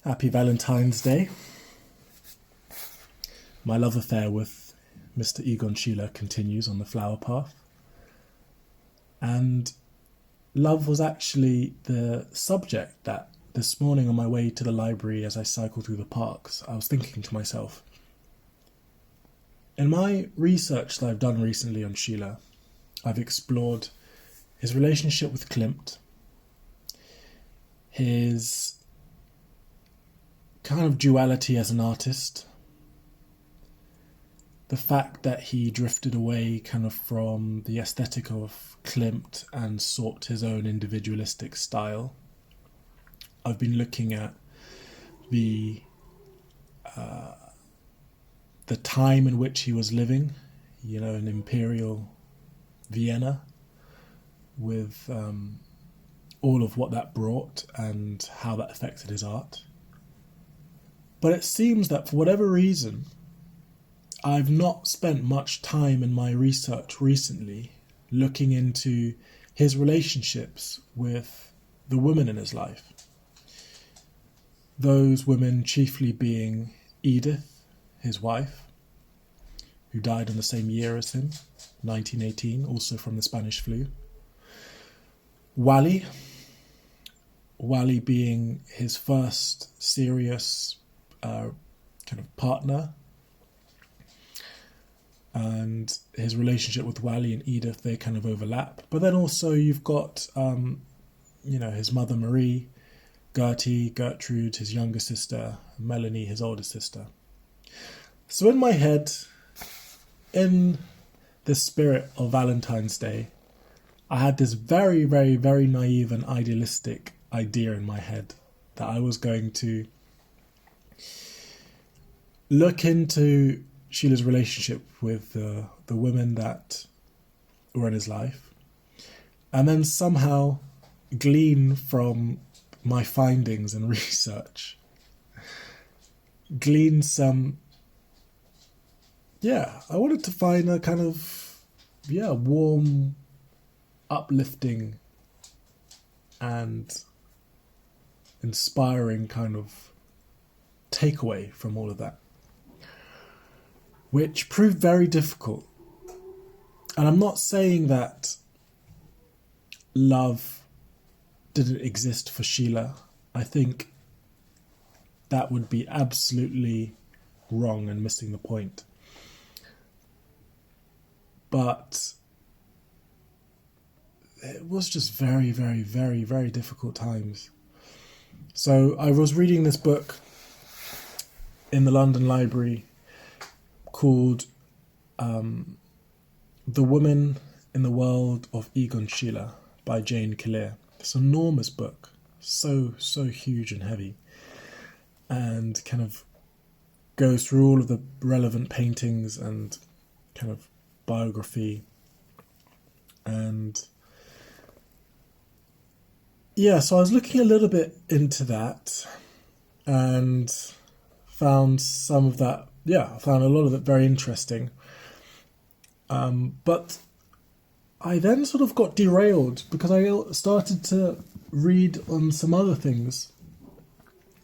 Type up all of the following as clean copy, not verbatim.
Happy Valentine's Day. My love affair with Mr. Egon Schiele continues on the flower path. And love was actually the subject that this morning on my way to the library as I cycled through the parks, I was thinking to myself, in my research that I've done recently on Schiele, I've explored his relationship with Klimt, his kind of duality as an artist, the fact that he drifted away kind of from the aesthetic of Klimt and sought his own individualistic style. I've been looking at the time in which he was living, in Imperial Vienna, with all of what that brought and how that affected his art. But it seems that for whatever reason, I've not spent much time in my research recently looking into his relationships with the women in his life. Those women chiefly being Edith, his wife, who died in the same year as him, 1918, also from the Spanish flu. Wally being his first serious kind of partner, and his relationship with Wally and Edith, they kind of overlap. But then also you've got, his mother Marie, Gertrude, his younger sister, Melanie, his older sister. So in my head, in the spirit of Valentine's Day, I had this very, very, very naive and idealistic idea in my head that I was going to look into Schiele's relationship with the women that were in his life, and then somehow glean from my findings and research, I wanted to find a kind of, warm, uplifting and inspiring kind of takeaway from all of that, which proved very difficult. And I'm not saying that love didn't exist for Schiele. I think that would be absolutely wrong and missing the point. But it was just very, very, very, very difficult times. So I was reading this book in the London Library called The Woman in the World of Egon Schiele by Jane Killier. This enormous book, so huge and heavy, and kind of goes through all of the relevant paintings and kind of biography. And so I was looking a little bit into that and found some of that, I found a lot of it very interesting. But I then sort of got derailed because I started to read on some other things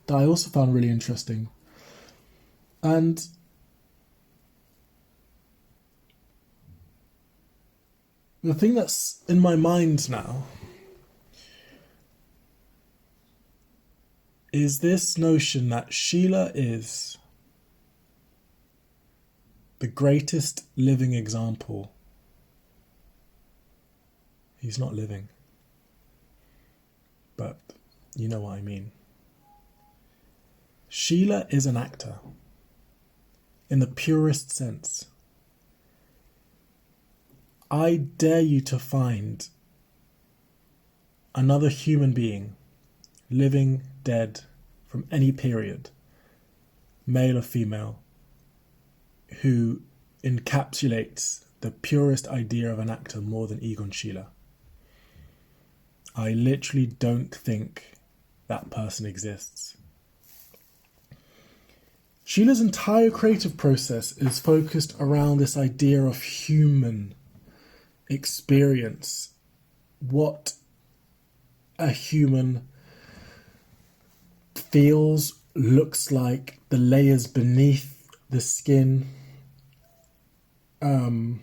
that I also found really interesting. And the thing that's in my mind now is this notion that Schiele is the greatest living example. He's not living, but you know what I mean. Schiele is an actor in the purest sense. I dare you to find another human being, living, dead, from any period, male or female, who encapsulates the purest idea of an actor more than Egon Schiele. I literally don't think that person exists. Schiele's entire creative process is focused around this idea of human experience, what a human feels looks like the layers beneath the skin. The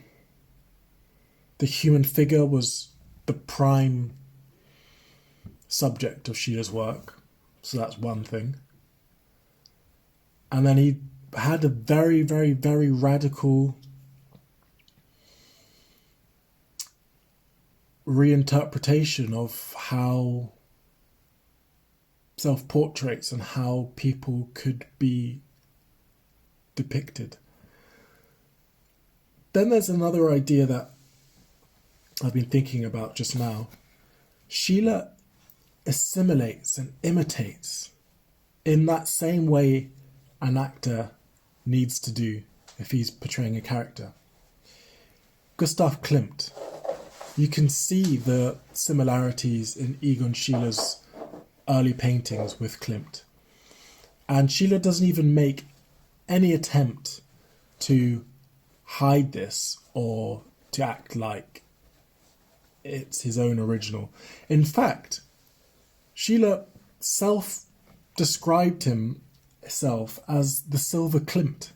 human figure was the prime subject of Schille's work, so that's one thing. And then he had a very, very, very radical reinterpretation of how self-portraits and how people could be depicted. Then there's another idea that I've been thinking about just now. Schiele assimilates and imitates in that same way an actor needs to do if he's portraying a character. Gustav Klimt. You can see the similarities in Egon Schiele's early paintings with Klimt. And Schiele doesn't even make any attempt to hide this or to act like it's his own original. In fact, Schiele self-described himself as the Silver Klimt.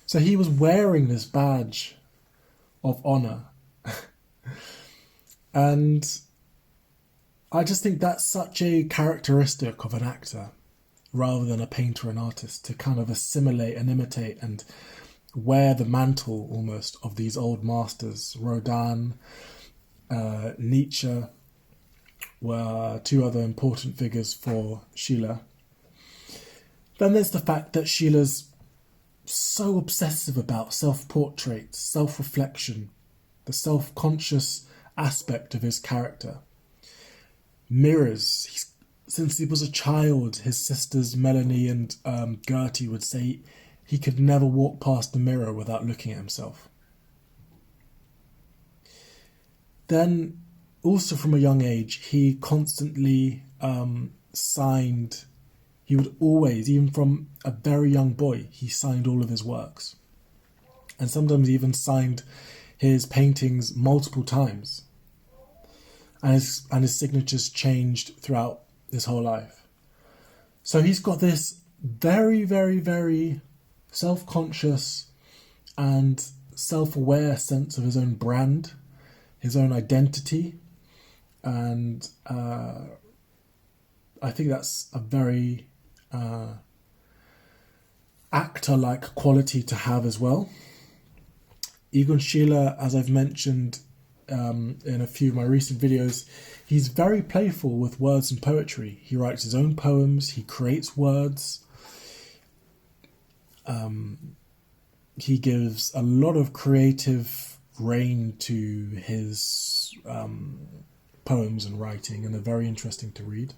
So he was wearing this badge of honour. And I just think that's such a characteristic of an actor rather than a painter and artist, to kind of assimilate and imitate and wear the mantle almost of these old masters. Rodin, Nietzsche were two other important figures for Schiele. Then there's the fact that Schiele's so obsessive about self-portraits, self-reflection, the self-conscious aspect of his character. Mirrors. Since he was a child, his sisters Melanie and Gertie would say he could never walk past the mirror without looking at himself. Then, also from a young age, he constantly signed. He would always, even from a very young boy, he signed all of his works. And sometimes he even signed his paintings multiple times. And his signatures changed throughout his whole life. So he's got this very, very, very self-conscious and self-aware sense of his own brand, his own identity. And I think that's a very actor-like quality to have as well. Egon Schiele, as I've mentioned in a few of my recent videos, he's very playful with words and poetry. He writes his own poems, he creates words. He gives a lot of creative rein to his poems and writing, and they're very interesting to read.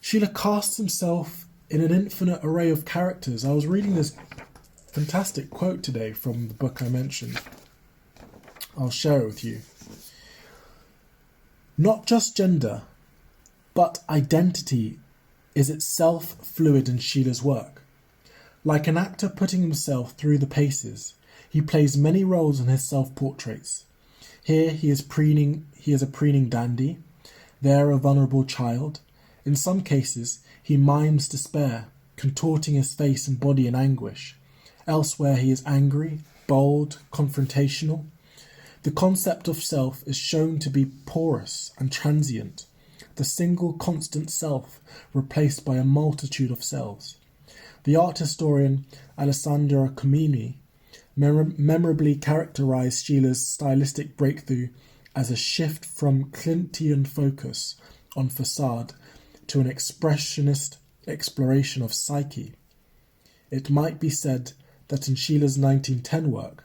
Schiele casts himself in an infinite array of characters. I was reading this fantastic quote today from the book I mentioned. I'll share it with you. Not just gender, but identity is itself fluid in Schiele's work. Like an actor putting himself through the paces, he plays many roles in his self-portraits. Here he is a preening dandy, there a vulnerable child. In some cases, he mimes despair, contorting his face and body in anguish. Elsewhere he is angry, bold, confrontational. The concept of self is shown to be porous and transient, the single constant self replaced by a multitude of selves. The art historian Alessandro Comini memorably characterized Schiele's stylistic breakthrough as a shift from Klimtian focus on facade to an expressionist exploration of psyche. It might be said that in Schiele's 1910 work,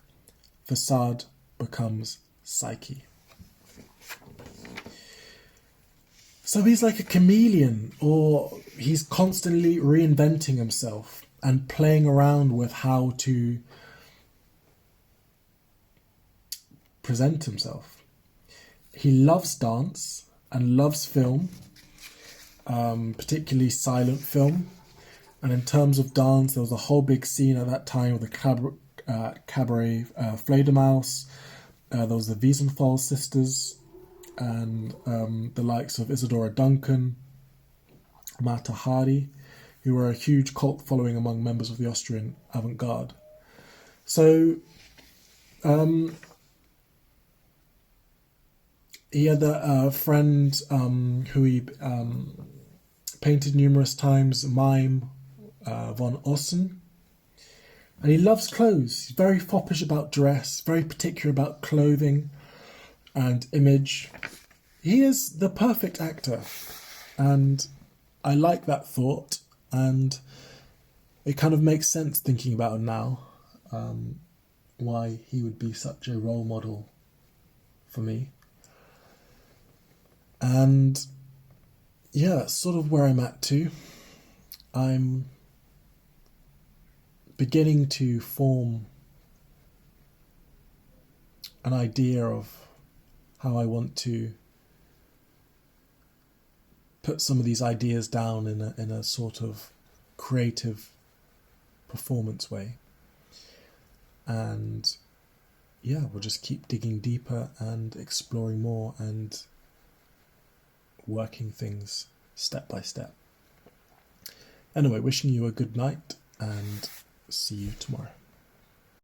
facade becomes psyche. So he's like a chameleon, or he's constantly reinventing himself and playing around with how to present himself. He loves dance and loves film, particularly silent film. And in terms of dance, there was a whole big scene at that time with the cabaret Fledermaus. There was the Wiesenthal sisters and the likes of Isadora Duncan, Mata Hari, who were a huge cult following among members of the Austrian avant-garde. So he had a friend who he painted numerous times, Mime von Ossen. And he loves clothes. He's very foppish about dress, very particular about clothing and image. He is the perfect actor. And I like that thought. And it kind of makes sense thinking about it now, why he would be such a role model for me. And yeah, that's sort of where I'm at too. I'm beginning to form an idea of how I want to put some of these ideas down in a sort of creative performance way. And yeah, we'll just keep digging deeper and exploring more and working things step by step. Anyway, wishing you a good night and see you tomorrow.